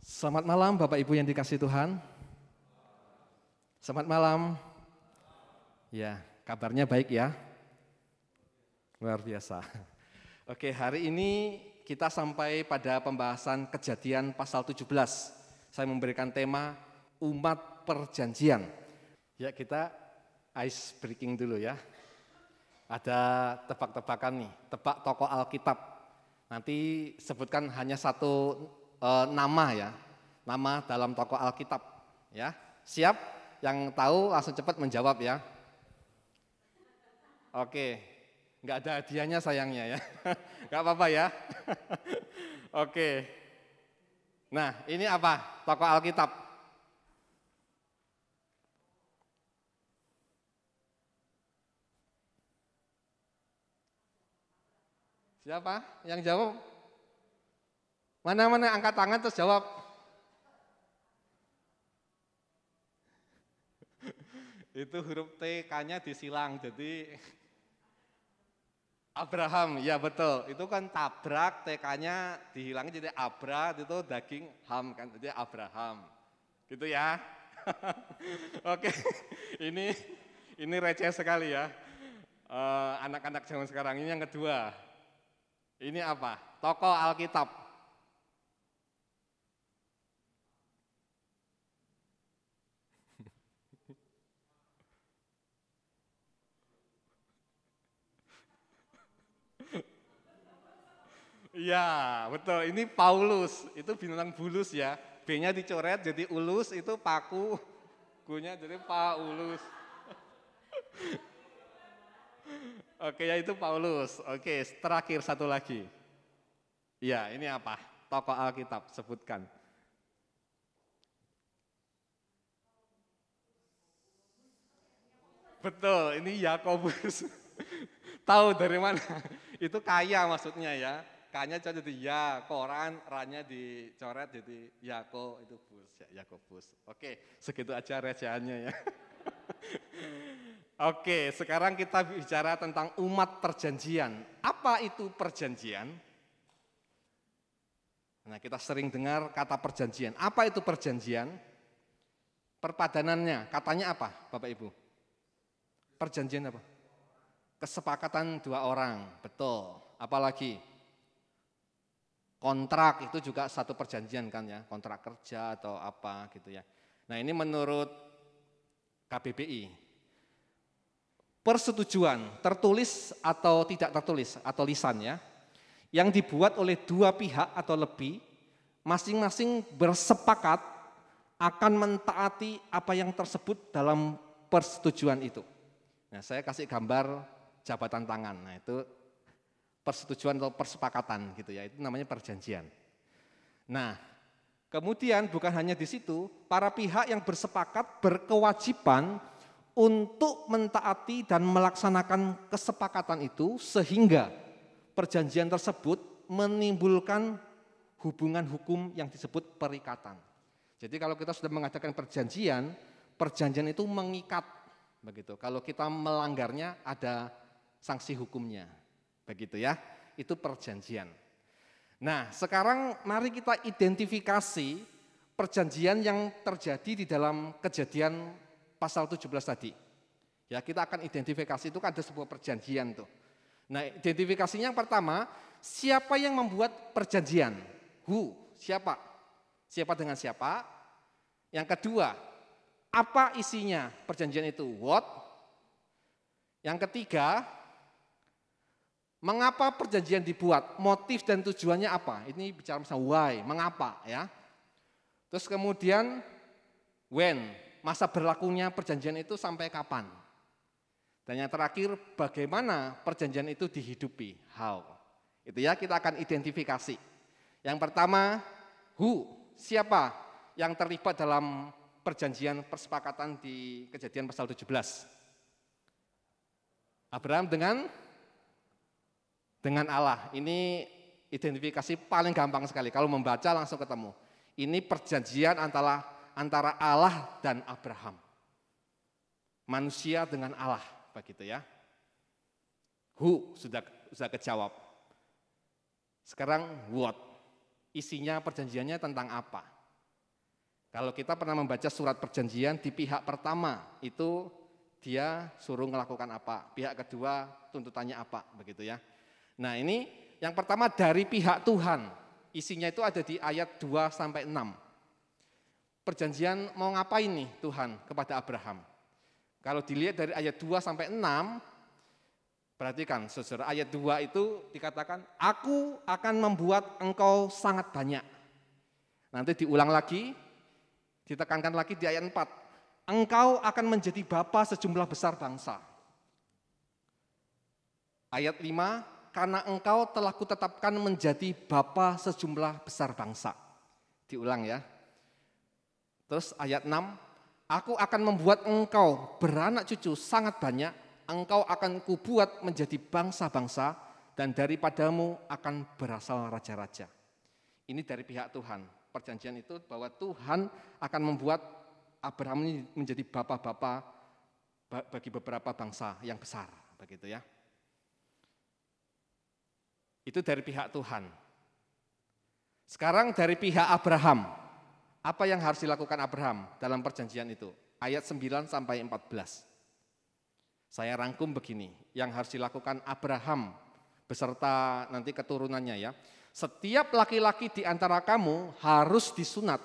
Selamat malam Bapak Ibu yang dikasihi Tuhan. Selamat malam. Ya, kabarnya baik ya. Luar biasa. Oke, hari ini kita sampai pada pembahasan Kejadian pasal 17. Saya memberikan tema umat perjanjian. Ya, kita ice breaking dulu ya. Ada tebak-tebakan nih, tebak tokoh Alkitab. Nanti sebutkan hanya satu nama ya, nama dalam tokoh Alkitab ya. Siap? Yang tahu langsung cepat menjawab ya. Oke, nggak ada hadiahnya sayangnya ya, nggak apa-apa ya. Oke, nah ini apa? Tokoh Alkitab. Siapa yang jawab? Mana-mana angkat tangan terus jawab. Itu huruf T, K-nya disilang, jadi Abraham, ya betul. Itu kan tabrak, TK-nya dihilangin jadi Abra, itu daging ham kan, jadi Abraham. Gitu ya. Oke, ini receh sekali ya. Anak-anak zaman sekarang ini yang kedua. Ini apa? Tokoh Alkitab. Iya, betul. Ini Paulus, itu binatang bulus ya. B-nya dicoret jadi ulus, itu paku. Gu-nya jadi Paulus. Oke, ya itu Paulus. Oke, terakhir satu lagi. Iya, ini apa? Tokoh Alkitab, sebutkan. Betul, ini Yakobus. Tahu dari mana? Itu kaya maksudnya ya. K-nya jadi ya, koran, ra-nya dicoret jadi Yako, itu bus, ya, Yakobus. Oke, segitu aja recehannya ya. Oke, sekarang kita bicara tentang umat perjanjian. Apa itu perjanjian? Nah, kita sering dengar kata perjanjian. Apa itu perjanjian? Perpadanannya, katanya apa, Bapak Ibu? Perjanjian apa? Kesepakatan dua orang, betul. Apalagi? Kontrak itu juga satu perjanjian kan ya, kontrak kerja atau apa gitu ya. Nah, ini menurut KBBI. Persetujuan tertulis atau tidak tertulis atau lisan ya, yang dibuat oleh dua pihak atau lebih, masing-masing bersepakat akan mentaati apa yang tersebut dalam persetujuan itu. Nah, saya kasih gambar jabatan tangan. Nah, itu persetujuan atau persepakatan gitu ya, itu namanya perjanjian. Nah, kemudian bukan hanya di situ, para pihak yang bersepakat berkewajiban untuk mentaati dan melaksanakan kesepakatan itu sehingga perjanjian tersebut menimbulkan hubungan hukum yang disebut perikatan. Jadi kalau kita sudah mengadakan perjanjian, perjanjian itu mengikat begitu. Kalau kita melanggarnya ada sanksi hukumnya. Begitu ya. Itu perjanjian. Nah, sekarang mari kita identifikasi perjanjian yang terjadi di dalam Kejadian pasal 17 tadi. Ya, kita akan identifikasi itu kan ada sebuah perjanjian tuh. Nah, identifikasinya yang pertama, siapa yang membuat perjanjian? Who, siapa? Siapa dengan siapa? Yang kedua, apa isinya perjanjian itu? What? Yang ketiga, mengapa perjanjian dibuat? Motif dan tujuannya apa? Ini bicara misalnya why, mengapa ya. Terus kemudian when, masa berlakunya perjanjian itu sampai kapan? Dan yang terakhir, bagaimana perjanjian itu dihidupi? How? Itu ya, kita akan identifikasi. Yang pertama, who, siapa yang terlibat dalam perjanjian persepakatan di Kejadian pasal 17? Abraham dengan Allah. Ini identifikasi paling gampang sekali. Kalau membaca langsung ketemu. Ini perjanjian antara Allah dan Abraham. Manusia dengan Allah, begitu ya. Who sudah kejawab. Sekarang what? Isinya perjanjiannya tentang apa? Kalau kita pernah membaca surat perjanjian di pihak pertama itu dia suruh melakukan apa, pihak kedua tuntutannya apa, begitu ya. Nah ini yang pertama dari pihak Tuhan, isinya itu ada di ayat 2 sampai 6. Perjanjian mau ngapain nih Tuhan kepada Abraham? Kalau dilihat dari ayat 2 sampai 6, perhatikan saudara, ayat 2 itu dikatakan, aku akan membuat engkau sangat banyak. Nanti diulang lagi, ditekankan lagi di ayat 4. Engkau akan menjadi bapa sejumlah besar bangsa. Ayat 5, karena engkau telah kutetapkan menjadi bapa sejumlah besar bangsa. Diulang ya. Terus ayat 6, aku akan membuat engkau beranak cucu sangat banyak, engkau akan kubuat menjadi bangsa-bangsa, dan daripadamu akan berasal raja-raja. Ini dari pihak Tuhan. Perjanjian itu bahwa Tuhan akan membuat Abraham ini menjadi bapak-bapak bagi beberapa bangsa yang besar, begitu ya. Itu dari pihak Tuhan. Sekarang dari pihak Abraham, apa yang harus dilakukan Abraham dalam perjanjian itu? Ayat 9 sampai 14. Saya rangkum begini, yang harus dilakukan Abraham beserta nanti keturunannya ya. Setiap laki-laki di antara kamu harus disunat.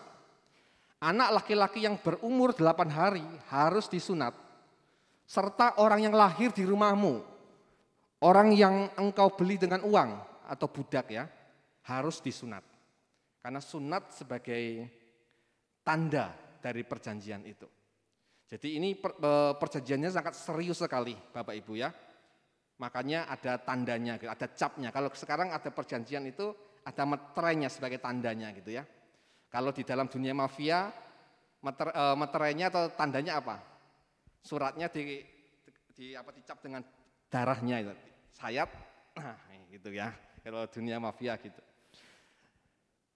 Anak laki-laki yang berumur 8 hari harus disunat, serta orang yang lahir di rumahmu, orang yang engkau beli dengan uang atau budak ya, harus disunat. Karena sunat sebagai tanda dari perjanjian itu. Jadi ini perjanjiannya sangat serius sekali Bapak Ibu ya. Makanya ada tandanya, ada capnya. Kalau sekarang ada perjanjian itu ada meterainya sebagai tandanya gitu ya. Kalau di dalam dunia mafia, meterainya atau tandanya apa? Suratnya dicap dengan darahnya itu, sayap, nah gitu ya. Kalau dunia mafia gitu.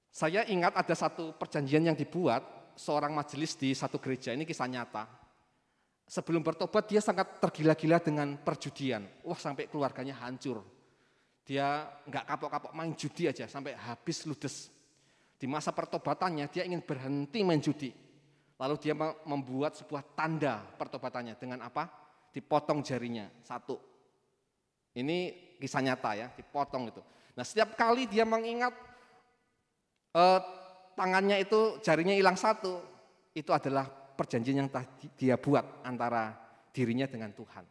Saya ingat ada satu perjanjian yang dibuat seorang majelis di satu gereja, ini kisah nyata. Sebelum bertobat dia sangat tergila-gila dengan perjudian. Wah sampai keluarganya hancur. Dia nggak kapok-kapok main judi aja sampai habis ludes. Di masa pertobatannya dia ingin berhenti main judi. Lalu dia membuat sebuah tanda pertobatannya dengan apa? Dipotong jarinya satu. Ini kisah nyata ya, dipotong itu. Nah setiap kali dia mengingat tangannya itu jarinya hilang satu, itu adalah perjanjian yang dia buat antara dirinya dengan Tuhan.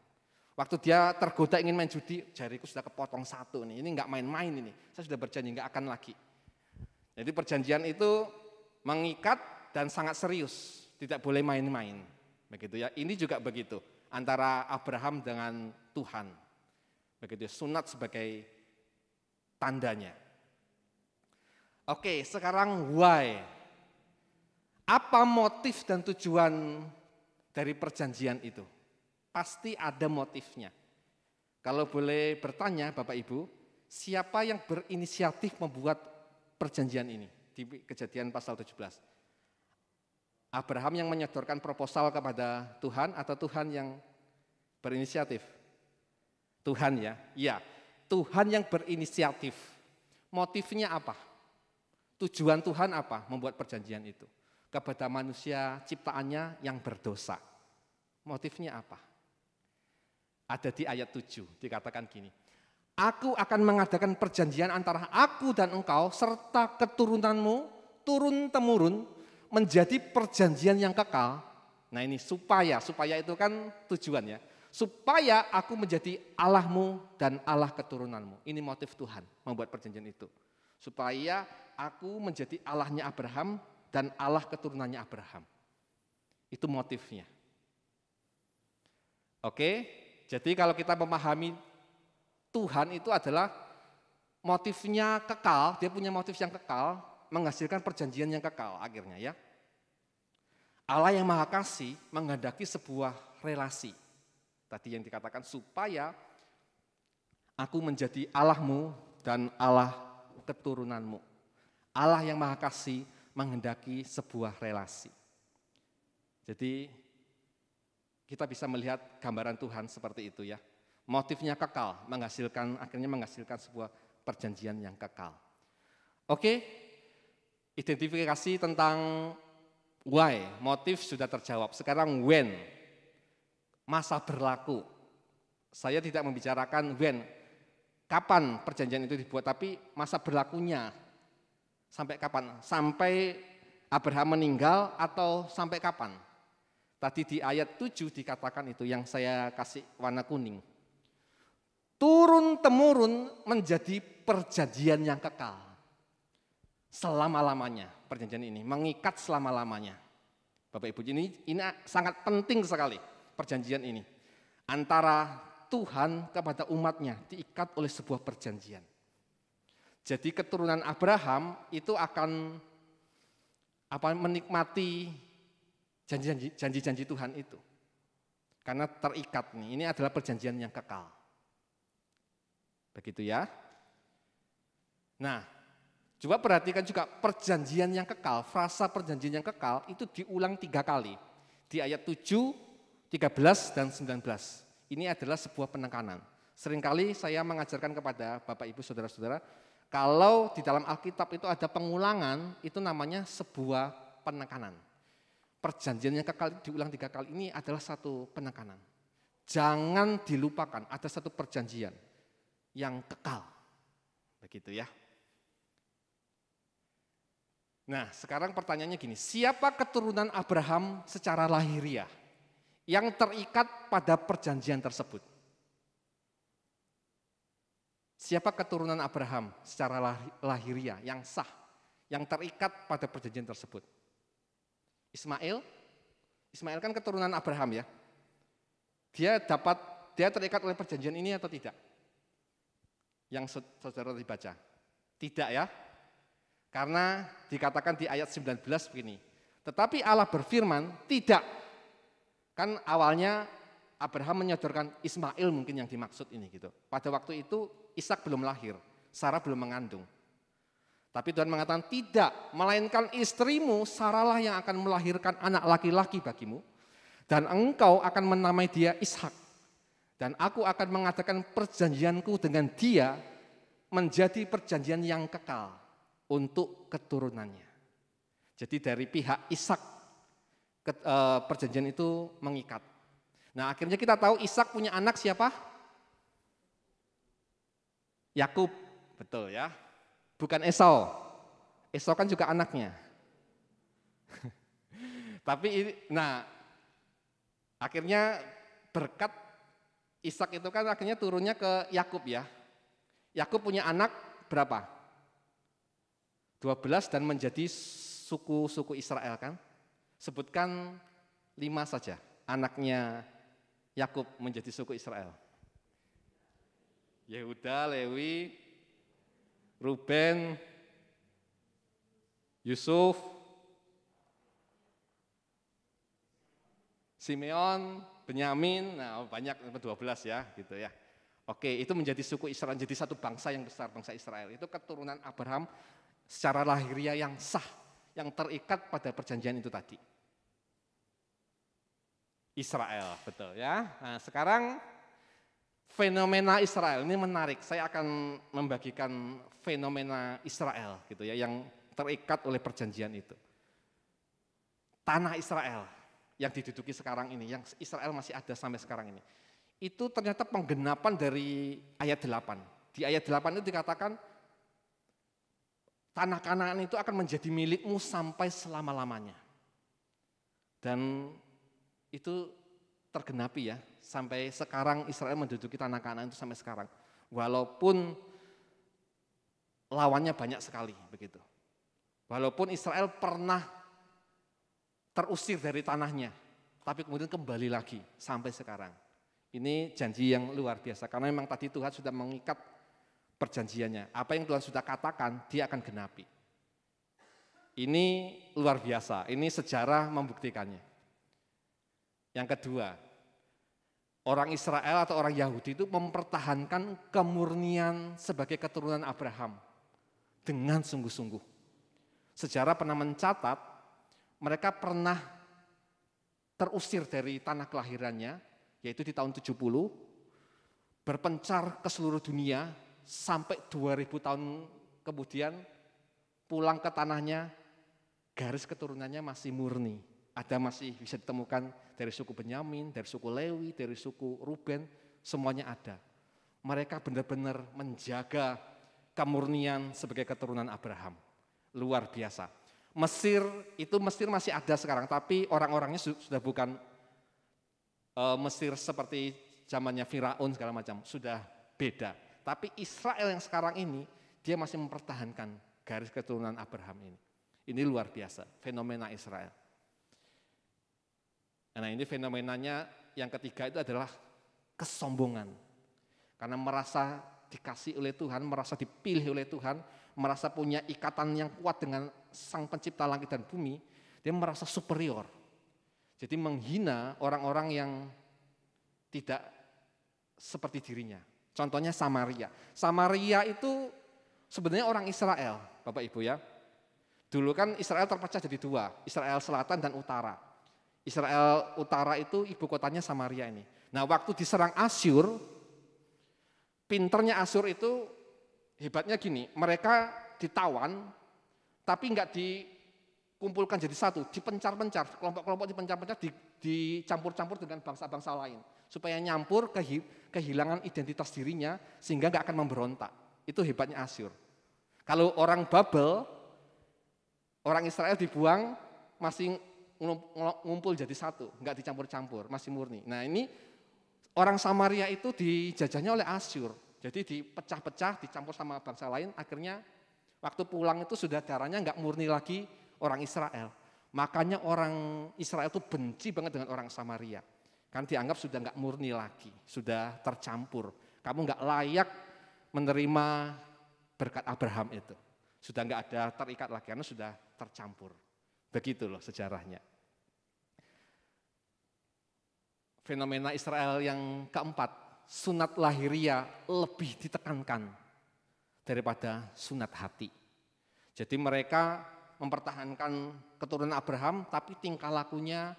Waktu dia tergoda ingin main judi, jariku sudah kepotong satu nih. Ini nggak main-main ini. Saya sudah berjanji nggak akan lagi. Jadi perjanjian itu mengikat dan sangat serius, tidak boleh main-main. Begitu ya. Ini juga begitu antara Abraham dengan Tuhan. Begitu ya, sunat sebagai tandanya. Oke, sekarang why? Apa motif dan tujuan dari perjanjian itu? Pasti ada motifnya. Kalau boleh bertanya Bapak Ibu, siapa yang berinisiatif membuat perjanjian ini di Kejadian pasal 17. Abraham yang menyodorkan proposal kepada Tuhan atau Tuhan yang berinisiatif? Tuhan ya, iya. Tuhan yang berinisiatif. Motifnya apa? Tujuan Tuhan apa membuat perjanjian itu? Kepada manusia ciptaannya yang berdosa. Motifnya apa? Ada di ayat 7 dikatakan gini. Aku akan mengadakan perjanjian antara aku dan engkau serta keturunanmu turun-temurun menjadi perjanjian yang kekal. Nah ini supaya itu kan tujuannya. Supaya aku menjadi Allahmu dan Allah keturunanmu. Ini motif Tuhan membuat perjanjian itu. Supaya aku menjadi Allahnya Abraham dan Allah keturunannya Abraham. Itu motifnya. Oke, jadi kalau kita memahami Tuhan itu adalah motifnya kekal, dia punya motif yang kekal, menghasilkan perjanjian yang kekal akhirnya ya. Allah yang Maha Kasih menghendaki sebuah relasi. Tadi yang dikatakan supaya aku menjadi Allahmu dan Allah keturunanmu. Allah yang Maha Kasih menghendaki sebuah relasi. Jadi kita bisa melihat gambaran Tuhan seperti itu ya. Motifnya kekal, akhirnya menghasilkan sebuah perjanjian yang kekal. Oke, identifikasi tentang Why, motif sudah terjawab. Sekarang when, masa berlaku. Saya tidak membicarakan when, kapan perjanjian itu dibuat, tapi masa berlakunya. Sampai kapan? Sampai Abraham meninggal atau sampai kapan? Tadi di ayat 7 dikatakan itu yang saya kasih warna kuning. Turun-temurun menjadi perjanjian yang kekal. Selama-lamanya perjanjian ini, mengikat selama-lamanya. Bapak Ibu, ini sangat penting sekali perjanjian ini. Antara Tuhan kepada umatnya diikat oleh sebuah perjanjian. Jadi keturunan Abraham itu akan menikmati janji-janji Tuhan itu. Karena terikat nih, ini adalah perjanjian yang kekal. Begitu ya. Nah, coba perhatikan juga perjanjian yang kekal, frasa perjanjian yang kekal itu diulang 3 kali. Di ayat 7, 13, dan 19. Ini adalah sebuah penekanan. Seringkali saya mengajarkan kepada Bapak Ibu Saudara-saudara, kalau di dalam Alkitab itu ada pengulangan, itu namanya sebuah penekanan. Perjanjian yang kekal diulang 3 kali ini adalah satu penekanan. Jangan dilupakan, ada satu perjanjian yang kekal. Begitu ya. Nah, sekarang pertanyaannya gini, siapa keturunan Abraham secara lahiriah yang terikat pada perjanjian tersebut? Siapa keturunan Abraham secara lahiriah yang sah, yang terikat pada perjanjian tersebut? Ismail? Ismail kan keturunan Abraham ya. Dia terikat oleh perjanjian ini atau tidak? Yang saudara dibaca. Tidak ya. Karena dikatakan di ayat 19 begini, tetapi Allah berfirman, tidak. Kan awalnya Abraham menyodorkan Ismail mungkin yang dimaksud ini gitu. Pada waktu itu Ishak belum lahir, Sarah belum mengandung. Tapi Tuhan mengatakan tidak, melainkan istrimu Sarahlah yang akan melahirkan anak laki-laki bagimu. Dan engkau akan menamai dia Ishak. Dan aku akan mengadakan perjanjianku dengan dia menjadi perjanjian yang kekal untuk keturunannya. Jadi dari pihak Ishak perjanjian itu mengikat. Nah akhirnya kita tahu Ishak punya anak siapa? Yakub, betul ya. Bukan Esau. Esau kan juga anaknya. Tapi akhirnya berkat Ishak itu kan akhirnya turunnya ke Yakub ya. Yakub punya anak berapa? 12 dan menjadi suku-suku Israel kan. Sebutkan 5 saja anaknya Yakub menjadi suku Israel. Yehuda, Lewi, Ruben, Yusuf, Simeon, Benyamin, nah banyak 12 ya gitu ya. Oke, itu menjadi suku Israel, jadi satu bangsa yang besar, bangsa Israel. Itu keturunan Abraham secara lahiriah yang sah, yang terikat pada perjanjian itu tadi. Israel, betul ya. Nah sekarang fenomena Israel ini menarik. Saya akan membagikan fenomena Israel gitu ya, yang terikat oleh perjanjian itu. Tanah Israel yang diduduki sekarang ini, yang Israel masih ada sampai sekarang ini. Itu ternyata penggenapan dari ayat 8. Di ayat 8 itu dikatakan tanah Kanaan itu akan menjadi milikmu sampai selama-lamanya. Dan itu tergenapi ya, sampai sekarang Israel menduduki tanah Kanaan itu sampai sekarang. Walaupun lawannya banyak sekali begitu. Walaupun Israel pernah terusir dari tanahnya, tapi kemudian kembali lagi sampai sekarang. Ini janji yang luar biasa, karena memang tadi Tuhan sudah mengikat perjanjiannya. Apa yang Tuhan sudah katakan, dia akan genapi. Ini luar biasa, ini sejarah membuktikannya. Yang kedua, orang Israel atau orang Yahudi itu mempertahankan kemurnian sebagai keturunan Abraham dengan sungguh-sungguh. Sejarah pernah mencatat, mereka pernah terusir dari tanah kelahirannya, yaitu di tahun 70, berpencar ke seluruh dunia, sampai 2000 tahun kemudian pulang ke tanahnya, garis keturunannya masih murni. Ada masih bisa ditemukan dari suku Benyamin, dari suku Lewi, dari suku Ruben, semuanya ada. Mereka benar-benar menjaga kemurnian sebagai keturunan Abraham. Luar biasa. Mesir masih ada sekarang, tapi orang-orangnya sudah bukan Mesir seperti zamannya Firaun segala macam, sudah beda. Tapi Israel yang sekarang ini, dia masih mempertahankan garis keturunan Abraham ini. Ini luar biasa, fenomena Israel. Nah ini fenomenanya yang ketiga itu adalah kesombongan. Karena merasa dikasih oleh Tuhan, merasa dipilih oleh Tuhan, merasa punya ikatan yang kuat dengan Sang Pencipta langit dan bumi, dia merasa superior. Jadi menghina orang-orang yang tidak seperti dirinya. Contohnya Samaria. Samaria itu sebenarnya orang Israel, Bapak Ibu ya. Dulu kan Israel terpecah jadi dua, Israel Selatan dan Utara. Israel Utara itu ibu kotanya Samaria ini. Nah waktu diserang Asyur, pinternya Asyur itu hebatnya gini, mereka ditawan tapi enggak dikumpulkan jadi satu, dipencar-pencar, kelompok-kelompok dipencar-pencar, dicampur-campur dengan bangsa-bangsa lain. Supaya nyampur kehilangan identitas dirinya sehingga enggak akan memberontak. Itu hebatnya Asyur. Kalau orang Babel, orang Israel dibuang masih ngumpul jadi satu, enggak dicampur-campur, masih murni. Nah ini orang Samaria itu dijajahnya oleh Asyur, jadi dipecah-pecah, dicampur sama bangsa lain, akhirnya waktu pulang itu sudah darahnya enggak murni lagi orang Israel. Makanya orang Israel itu benci banget dengan orang Samaria, kan dianggap sudah enggak murni lagi, sudah tercampur. Kamu enggak layak menerima berkat Abraham itu, sudah enggak ada terikat lagi karena sudah tercampur. Begitu loh sejarahnya. Fenomena Israel yang keempat, sunat lahiriah lebih ditekankan daripada sunat hati. Jadi mereka mempertahankan keturunan Abraham tapi tingkah lakunya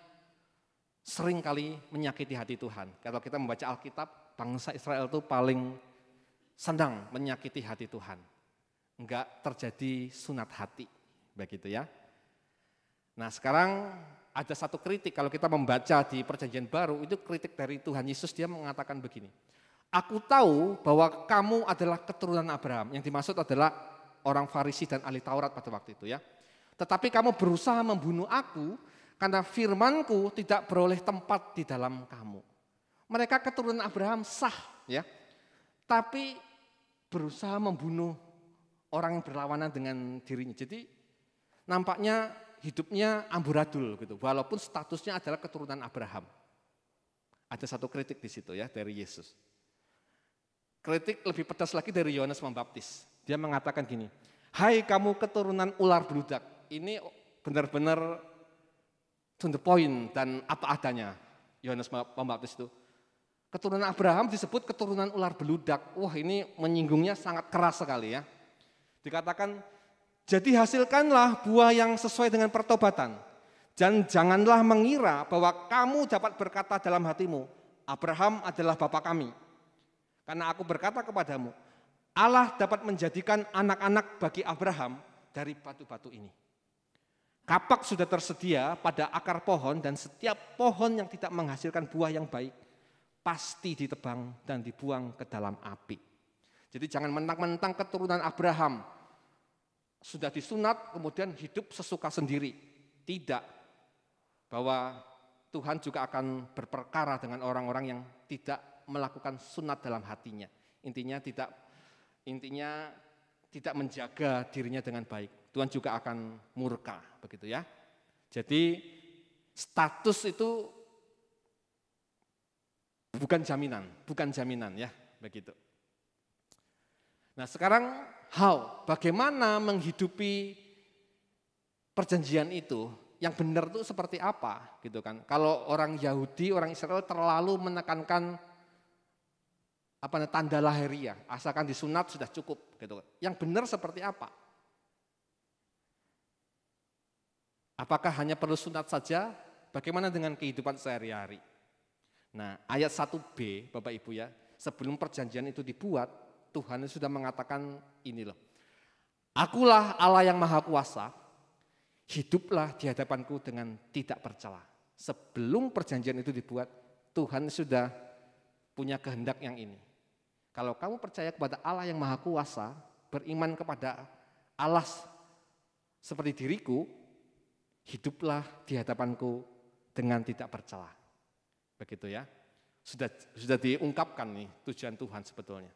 seringkali menyakiti hati Tuhan. Kalau kita membaca Alkitab, bangsa Israel itu paling senang menyakiti hati Tuhan. Enggak terjadi sunat hati, begitu ya. Nah sekarang ada satu kritik kalau kita membaca di Perjanjian Baru, itu kritik dari Tuhan Yesus, dia mengatakan begini. Aku tahu bahwa kamu adalah keturunan Abraham, yang dimaksud adalah orang Farisi dan ahli Taurat pada waktu itu ya. Tetapi kamu berusaha membunuh aku karena firmanku tidak beroleh tempat di dalam kamu. Mereka keturunan Abraham sah ya, tapi berusaha membunuh orang yang berlawanan dengan dirinya. Jadi nampaknya hidupnya amburadul gitu, walaupun statusnya adalah keturunan Abraham. Ada satu kritik di situ ya dari Yesus. Kritik lebih pedas lagi dari Yohanes Pembaptis. Dia mengatakan gini, hai kamu keturunan ular beludak. Ini benar-benar to the point dan apa adanya Yohanes Pembaptis itu. Keturunan Abraham disebut keturunan ular beludak. Wah ini menyinggungnya sangat keras sekali ya. Dikatakan, jadi hasilkanlah buah yang sesuai dengan pertobatan. Dan janganlah mengira bahwa kamu dapat berkata dalam hatimu, Abraham adalah bapa kami. Karena aku berkata kepadamu, Allah dapat menjadikan anak-anak bagi Abraham dari batu-batu ini. Kapak sudah tersedia pada akar pohon dan setiap pohon yang tidak menghasilkan buah yang baik pasti ditebang dan dibuang ke dalam api. Jadi jangan mentang-mentang keturunan Abraham sudah disunat kemudian hidup sesuka sendiri. Tidak. Bahwa Tuhan juga akan berperkara dengan orang-orang yang tidak melakukan sunat dalam hatinya. Intinya tidak menjaga dirinya dengan baik. Tuhan juga akan murka, begitu ya. Jadi status itu bukan jaminan ya, begitu. Nah sekarang bagaimana menghidupi perjanjian itu, yang benar itu seperti apa gitu kan. Kalau orang Yahudi, orang Israel terlalu menekankan tanda lahiriah, asalkan disunat sudah cukup gitu. Yang benar seperti apa? Apakah hanya perlu sunat saja? Bagaimana dengan kehidupan sehari-hari? Nah ayat 1b Bapak Ibu ya, sebelum perjanjian itu dibuat, Tuhan sudah mengatakan ini loh. Akulah Allah yang Maha Kuasa, hiduplah di hadapanku dengan tidak bercela. Sebelum perjanjian itu dibuat, Tuhan sudah punya kehendak yang ini. Kalau kamu percaya kepada Allah yang Maha Kuasa, beriman kepada Allah seperti diriku, hiduplah di hadapanku dengan tidak bercela. Begitu ya. Sudah diungkapkan nih tujuan Tuhan sebetulnya.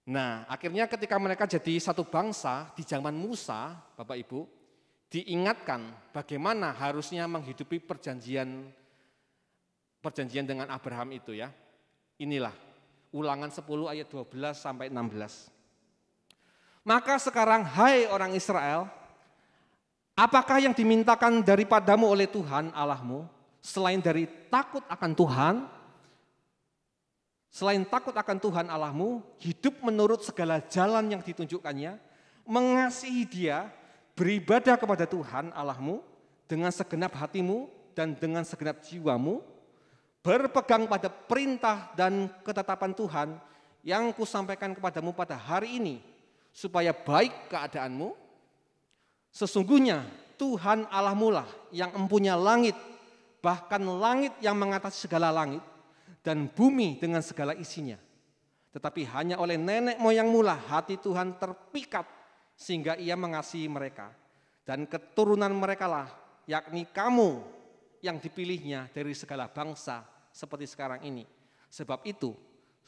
Nah, akhirnya ketika mereka jadi satu bangsa di zaman Musa, Bapak Ibu, diingatkan bagaimana harusnya menghidupi perjanjian dengan Abraham itu ya. Inilah Ulangan 10 ayat 12 sampai 16. Maka sekarang hai orang Israel, apakah yang dimintakan daripadamu oleh Tuhan Allahmu selain dari takut akan Tuhan? Selain takut akan Tuhan Allahmu, hidup menurut segala jalan yang ditunjukkannya, mengasihi Dia, beribadah kepada Tuhan Allahmu dengan segenap hatimu dan dengan segenap jiwamu, berpegang pada perintah dan ketetapan Tuhan yang kusampaikan kepadamu pada hari ini, supaya baik keadaanmu. Sesungguhnya Tuhan Allahmu lah yang empunya langit, bahkan langit yang mengatasi segala langit, dan bumi dengan segala isinya. Tetapi hanya oleh nenek moyangmu lah hati Tuhan terpikat sehingga ia mengasihi mereka. Dan keturunan mereka lah, yakni kamu yang dipilihnya dari segala bangsa seperti sekarang ini. Sebab itu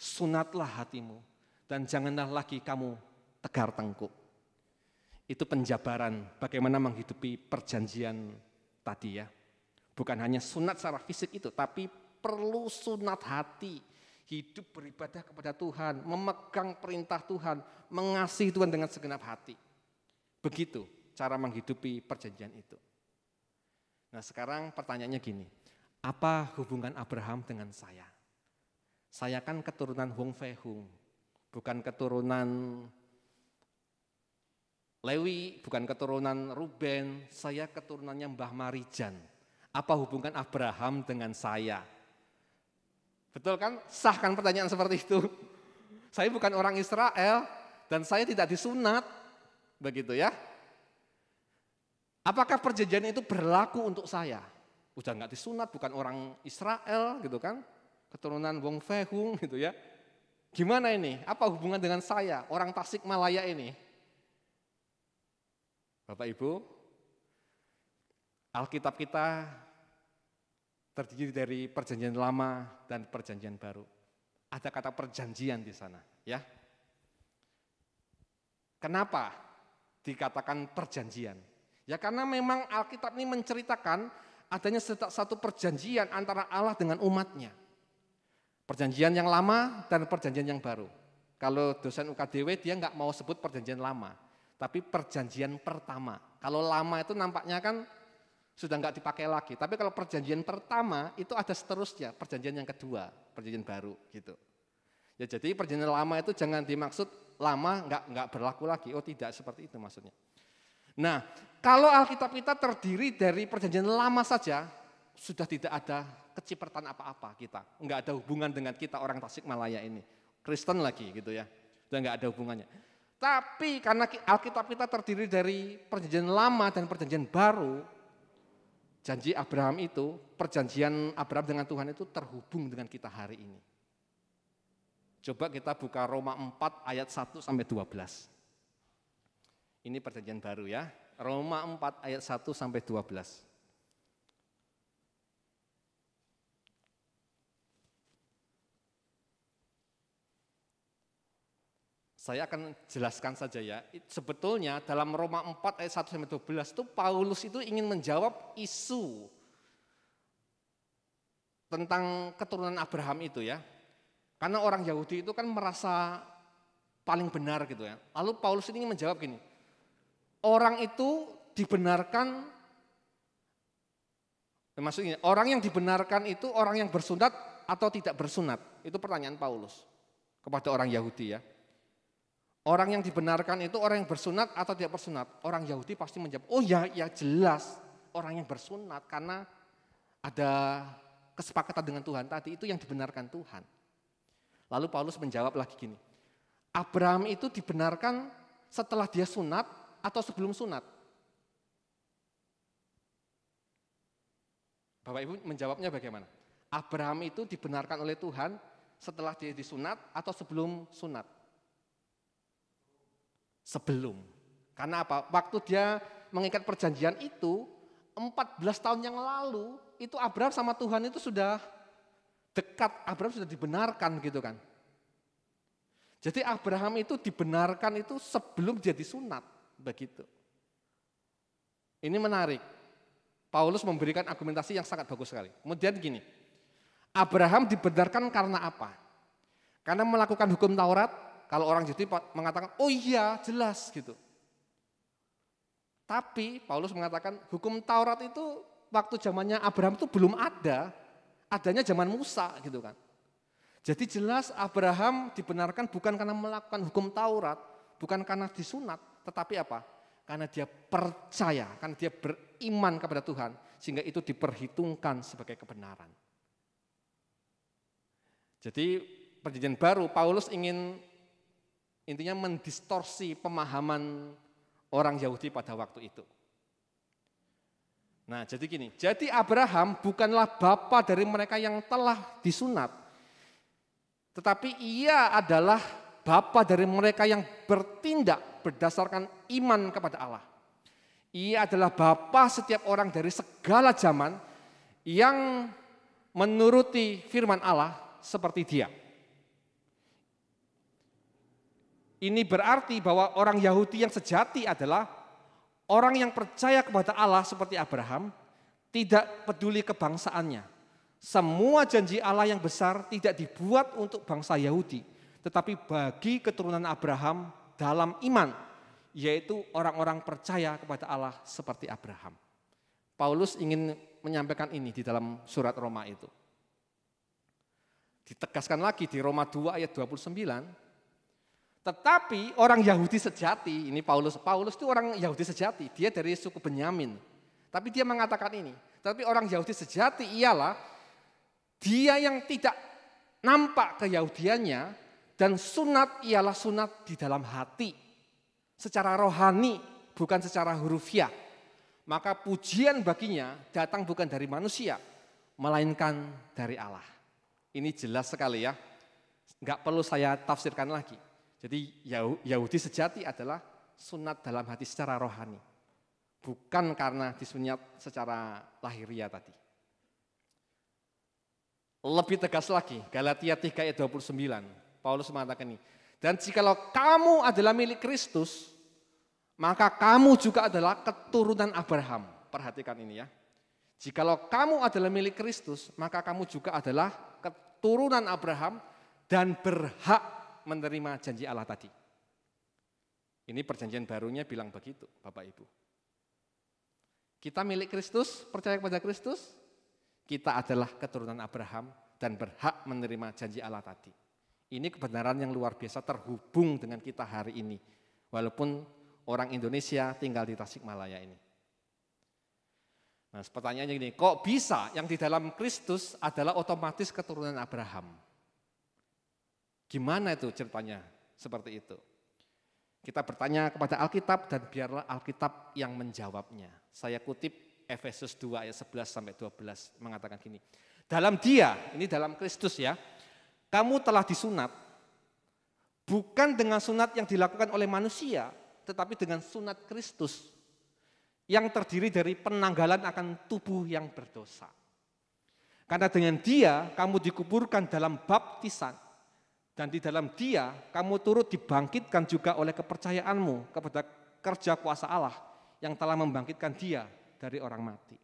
sunatlah hatimu dan janganlah lagi kamu tegar tengkuk. Itu penjabaran bagaimana menghidupi perjanjian tadi ya. Bukan hanya sunat secara fisik itu, tapi perlu sunat hati, hidup beribadah kepada Tuhan, memegang perintah Tuhan, mengasihi Tuhan dengan segenap hati. Begitu cara menghidupi perjanjian itu. Nah sekarang pertanyaannya gini, apa hubungan Abraham dengan saya? Saya kan keturunan Hong Fei Hung, bukan keturunan Lewi, bukan keturunan Ruben, saya keturunannya Mbah Marijan. Apa hubungan Abraham dengan saya? Betul kan? Sah kan pertanyaan seperti itu? Saya bukan orang Israel dan saya tidak disunat, begitu ya. Apakah perjanjian itu berlaku untuk saya? Udah nggak disunat, bukan orang Israel gitu kan, keturunan Wong Fehung gitu ya. Gimana ini? Apa hubungan dengan saya, orang Tasikmalaya ini? Bapak Ibu, Alkitab kita terdiri dari perjanjian lama dan perjanjian baru. Ada kata perjanjian di sana, ya. Kenapa dikatakan perjanjian? Ya karena memang Alkitab ini menceritakan adanya satu perjanjian antara Allah dengan umatnya. Perjanjian yang lama dan perjanjian yang baru. Kalau dosen UKDW dia nggak mau sebut perjanjian lama, tapi perjanjian pertama. Kalau lama itu nampaknya kan sudah nggak dipakai lagi. Tapi kalau perjanjian pertama itu ada seterusnya, perjanjian yang kedua, perjanjian baru gitu. Ya jadi perjanjian lama itu jangan dimaksud lama nggak berlaku lagi. Oh tidak seperti itu maksudnya. Nah kalau Alkitab kita terdiri dari perjanjian lama saja, sudah tidak ada kecipratan apa-apa kita. Nggak ada hubungan dengan kita orang Tasikmalaya ini. Kristen lagi gitu ya, sudah nggak ada hubungannya. Tapi karena Alkitab kita terdiri dari perjanjian lama dan perjanjian baru, janji Abraham itu, perjanjian Abraham dengan Tuhan itu terhubung dengan kita hari ini. Coba kita buka Roma 4 ayat 1 sampai 12. Ini perjanjian baru ya, Roma 4 ayat 1 sampai 12. Saya akan jelaskan saja ya, sebetulnya dalam Roma 4 ayat 1 sampai 12 itu Paulus itu ingin menjawab isu tentang keturunan Abraham itu ya. Karena orang Yahudi itu kan merasa paling benar gitu ya. Lalu Paulus ini ingin menjawab gini, orang itu dibenarkan, maksudnya orang yang dibenarkan itu orang yang bersunat atau tidak bersunat? Itu pertanyaan Paulus kepada orang Yahudi ya. Orang yang dibenarkan itu orang yang bersunat atau tidak bersunat? Orang Yahudi pasti menjawab, oh ya jelas orang yang bersunat karena ada kesepakatan dengan Tuhan tadi, itu yang dibenarkan Tuhan. Lalu Paulus menjawab lagi gini, Abraham itu dibenarkan setelah dia sunat atau sebelum sunat? Bapak Ibu menjawabnya bagaimana? Abraham itu dibenarkan oleh Tuhan setelah dia disunat atau sebelum sunat? Sebelum. Karena apa? Waktu dia mengikat perjanjian itu 14 tahun yang lalu itu Abraham sama Tuhan itu sudah dekat, Abraham sudah dibenarkan gitu kan. Jadi Abraham itu dibenarkan itu sebelum dia disunat, begitu. Ini menarik. Paulus memberikan argumentasi yang sangat bagus sekali. Kemudian gini, Abraham dibenarkan karena apa? Karena melakukan hukum Taurat, kalau orang Yahudi mengatakan, oh iya jelas gitu. Tapi Paulus mengatakan hukum Taurat itu waktu zamannya Abraham itu belum ada, adanya zaman Musa gitu kan. Jadi jelas Abraham dibenarkan bukan karena melakukan hukum Taurat, bukan karena disunat, tetapi apa? Karena dia percaya, karena dia beriman kepada Tuhan, sehingga itu diperhitungkan sebagai kebenaran. Jadi perjanjian baru, Paulus ingin intinya mendistorsi pemahaman orang Yahudi pada waktu itu. Nah jadi gini, jadi Abraham bukanlah bapa dari mereka yang telah disunat, tetapi ia adalah bapa dari mereka yang bertindak berdasarkan iman kepada Allah. Ia adalah bapa setiap orang dari segala zaman yang menuruti firman Allah seperti dia. Ini berarti bahwa orang Yahudi yang sejati adalah orang yang percaya kepada Allah seperti Abraham, tidak peduli kebangsaannya. Semua janji Allah yang besar tidak dibuat untuk bangsa Yahudi, tetapi bagi keturunan Abraham dalam iman, yaitu orang-orang percaya kepada Allah seperti Abraham. Paulus ingin menyampaikan ini di dalam surat Roma itu. Ditegaskan lagi di Roma 2 ayat 29, tetapi orang Yahudi sejati, ini Paulus itu orang Yahudi sejati, dia dari suku Benyamin. Tapi dia mengatakan ini, tapi orang Yahudi sejati ialah dia yang tidak nampak keyahudiannya dan sunat ialah sunat di dalam hati. Secara rohani, bukan secara hurufiah. Maka pujian baginya datang bukan dari manusia, melainkan dari Allah. Ini jelas sekali ya, nggak perlu saya tafsirkan lagi. Jadi Yahudi sejati adalah sunat dalam hati secara rohani. Bukan karena disunat secara lahiriah tadi. Lebih tegas lagi, Galatia 3 ayat 29, Paulus mengatakan ini. Dan jikalau kamu adalah milik Kristus, maka kamu juga adalah keturunan Abraham. Perhatikan ini ya. Jikalau kamu adalah milik Kristus, maka kamu juga adalah keturunan Abraham dan berhak menerima janji Allah tadi. Ini perjanjian barunya bilang begitu, Bapak Ibu. Kita milik Kristus, percaya kepada Kristus, kita adalah keturunan Abraham dan berhak menerima janji Allah tadi. Ini kebenaran yang luar biasa terhubung dengan kita hari ini. Walaupun orang Indonesia tinggal di Tasikmalaya ini. Nah pertanyaannya gini, kok bisa yang di dalam Kristus adalah otomatis keturunan Abraham? Gimana itu ceritanya seperti itu? Kita bertanya kepada Alkitab dan biarlah Alkitab yang menjawabnya. Saya kutip Efesus 2 ayat 11 sampai 12 mengatakan gini. Dalam Dia, ini dalam Kristus ya, kamu telah disunat bukan dengan sunat yang dilakukan oleh manusia, tetapi dengan sunat Kristus yang terdiri dari penanggalan akan tubuh yang berdosa. Karena dengan Dia kamu dikuburkan dalam baptisan. Dan di dalam Dia kamu turut dibangkitkan juga oleh kepercayaanmu kepada kerja kuasa Allah yang telah membangkitkan Dia dari orang mati.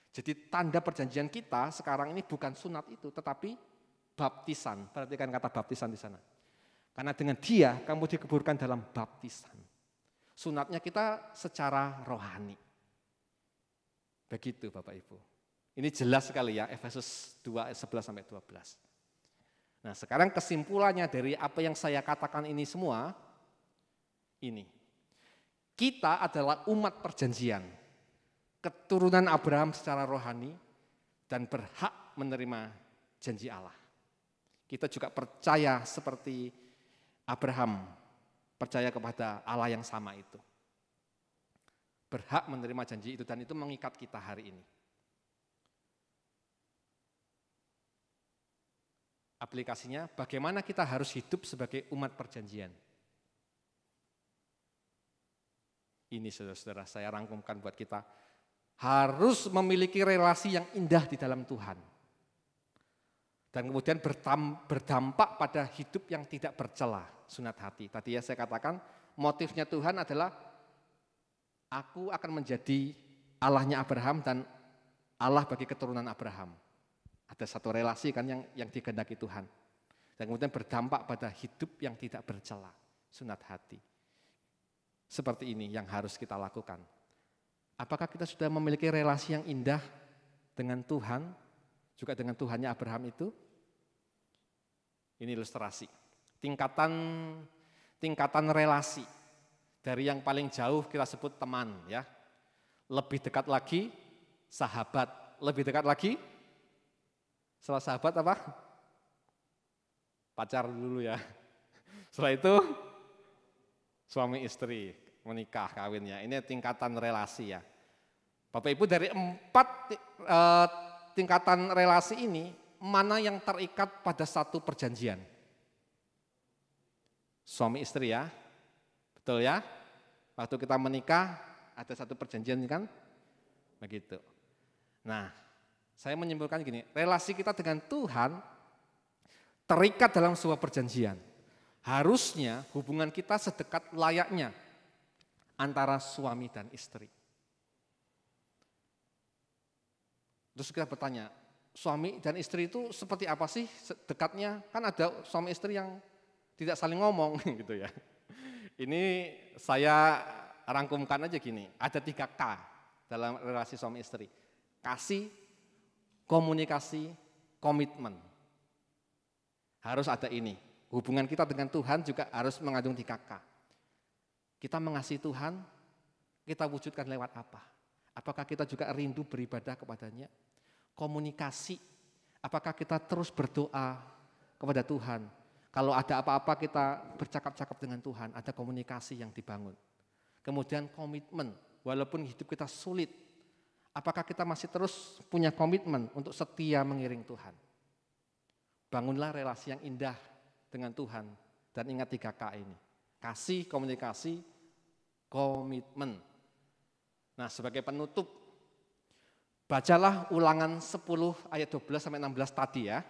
Jadi tanda perjanjian kita sekarang ini bukan sunat itu, tetapi baptisan. Perhatikan kata baptisan di sana. Karena dengan Dia kamu dikuburkan dalam baptisan. Sunatnya kita secara rohani. Begitu Bapak Ibu. Ini jelas sekali ya Efesus 2 ayat 11 sampai 12. Nah sekarang kesimpulannya dari apa yang saya katakan ini semua, ini. Kita adalah umat perjanjian, keturunan Abraham secara rohani, dan berhak menerima janji Allah. Kita juga percaya seperti Abraham, percaya kepada Allah yang sama itu. Berhak menerima janji itu dan itu mengikat kita hari ini. aplikasinya bagaimana kita harus hidup sebagai umat perjanjian. Ini saudara-saudara saya rangkumkan buat kita. Harus memiliki relasi yang indah di dalam Tuhan. Dan kemudian berdampak pada hidup yang tidak bercela, sunat hati. Tadi ya saya katakan motifnya Tuhan adalah aku akan menjadi Allahnya Abraham dan Allah bagi keturunan Abraham. Ada satu relasi kan yang dikehendaki Tuhan. Dan kemudian berdampak pada hidup yang tidak bercela, sunat hati. Seperti ini yang harus kita lakukan. Apakah kita sudah memiliki relasi yang indah dengan Tuhan, juga dengan Tuhannya Abraham itu? Ini ilustrasi. Tingkatan relasi. Dari yang paling jauh kita sebut teman, ya. Lebih dekat lagi sahabat, lebih dekat lagi setelah sahabat apa? Pacar dulu ya. Setelah itu suami istri, menikah, kawinnya. Ini tingkatan relasi ya. Bapak Ibu, dari 4 tingkatan relasi ini, mana yang terikat pada satu perjanjian? Suami istri ya, betul ya? Waktu kita menikah ada satu perjanjian kan? Begitu. Nah, saya menyimpulkan gini, relasi kita dengan Tuhan terikat dalam sebuah perjanjian. Harusnya hubungan kita sedekat layaknya antara suami dan istri. Terus kita bertanya, suami dan istri itu seperti apa sih dekatnya? Kan ada suami istri yang tidak saling ngomong gitu ya. Ini saya rangkumkan aja gini, ada 3K dalam relasi suami istri. Kasih, komunikasi, komitmen. Harus ada ini. Hubungan kita dengan Tuhan juga harus mengandung 3K. Kita mengasihi Tuhan, kita wujudkan lewat apa? Apakah kita juga rindu beribadah kepadanya? Komunikasi, apakah kita terus berdoa kepada Tuhan? Kalau ada apa-apa kita bercakap-cakap dengan Tuhan, ada komunikasi yang dibangun. Kemudian komitmen, walaupun hidup kita sulit, apakah kita masih terus punya komitmen untuk setia mengiring Tuhan? Bangunlah relasi yang indah dengan Tuhan dan ingat 3K ini. Kasih, komunikasi, komitmen. Nah, sebagai penutup, bacalah Ulangan 10 ayat 12 sampai 16 tadi ya.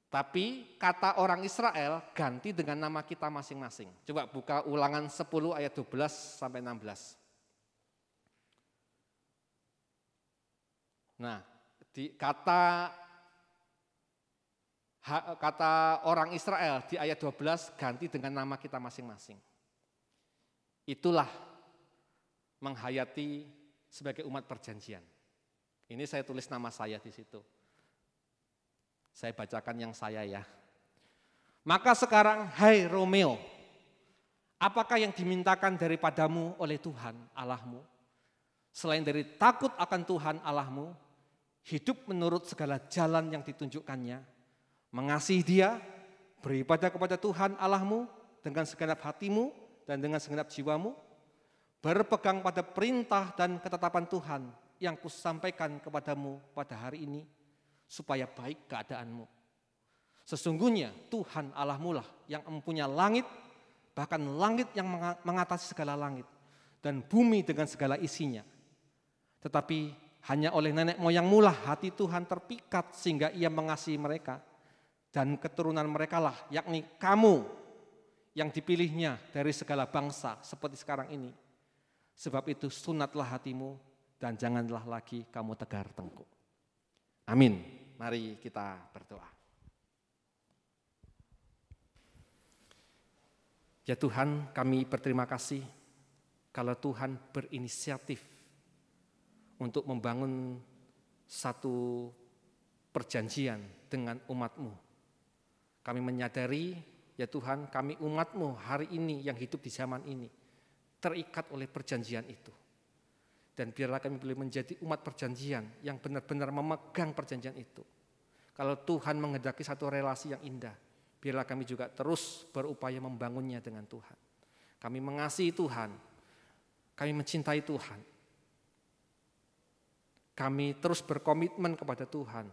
Tapi kata orang Israel ganti dengan nama kita masing-masing. Coba buka Ulangan 10 ayat 12 sampai 16. Nah, kata orang Israel di ayat 12 ganti dengan nama kita masing-masing. Itulah menghayati sebagai umat perjanjian. Ini saya tulis nama saya di situ. Saya bacakan yang saya ya. Maka sekarang, hai Romeo, apakah yang dimintakan daripadamu oleh Tuhan Allahmu? Selain dari takut akan Tuhan Allahmu, hidup menurut segala jalan yang ditunjukkannya, mengasihi Dia, beribadah kepada Tuhan Allahmu dengan segenap hatimu dan dengan segenap jiwamu, berpegang pada perintah dan ketetapan Tuhan yang kusampaikan kepadamu pada hari ini, supaya baik keadaanmu. Sesungguhnya Tuhan Allahmu lah yang mempunyai langit, bahkan langit yang mengatasi segala langit, dan bumi dengan segala isinya. Tetapi hanya oleh nenek moyangmu lah hati Tuhan terpikat sehingga Ia mengasihi mereka, dan keturunan mereka lah, yakni kamu yang dipilihnya dari segala bangsa seperti sekarang ini. Sebab itu sunatlah hatimu dan janganlah lagi kamu tegar tengkuk. Amin. Mari kita berdoa. Ya Tuhan, kami berterima kasih kalau Tuhan berinisiatif untuk membangun satu perjanjian dengan umat-Mu. Kami menyadari, ya Tuhan, kami umat-Mu hari ini yang hidup di zaman ini terikat oleh perjanjian itu. Dan biarlah kami boleh menjadi umat perjanjian yang benar-benar memegang perjanjian itu. Kalau Tuhan menghendaki satu relasi yang indah, biarlah kami juga terus berupaya membangunnya dengan Tuhan. Kami mengasihi Tuhan, kami mencintai Tuhan. Kami terus berkomitmen kepada Tuhan.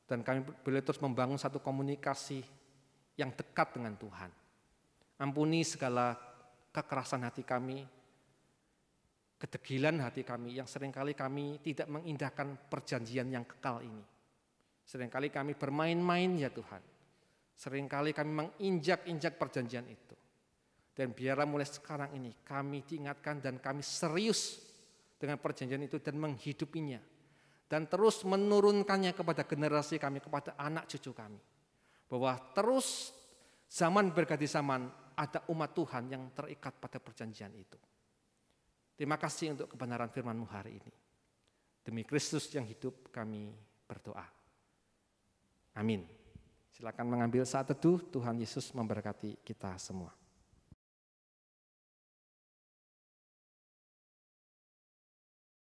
Dan kami boleh terus membangun satu komunikasi yang dekat dengan Tuhan. Ampuni segala kekerasan hati kami, kedegilan hati kami yang seringkali kami tidak mengindahkan perjanjian yang kekal ini. Seringkali kami bermain-main ya Tuhan. Seringkali kami menginjak-injak perjanjian itu. Dan biarlah mulai sekarang ini kami diingatkan dan kami serius dengan perjanjian itu dan menghidupinya. Dan terus menurunkannya kepada generasi kami, kepada anak cucu kami. Bahwa terus zaman berganti zaman ada umat Tuhan yang terikat pada perjanjian itu. Terima kasih untuk kebenaran firman-Mu hari ini. Demi Kristus yang hidup kami berdoa. Amin. Silakan mengambil saat teduh, Tuhan Yesus memberkati kita semua.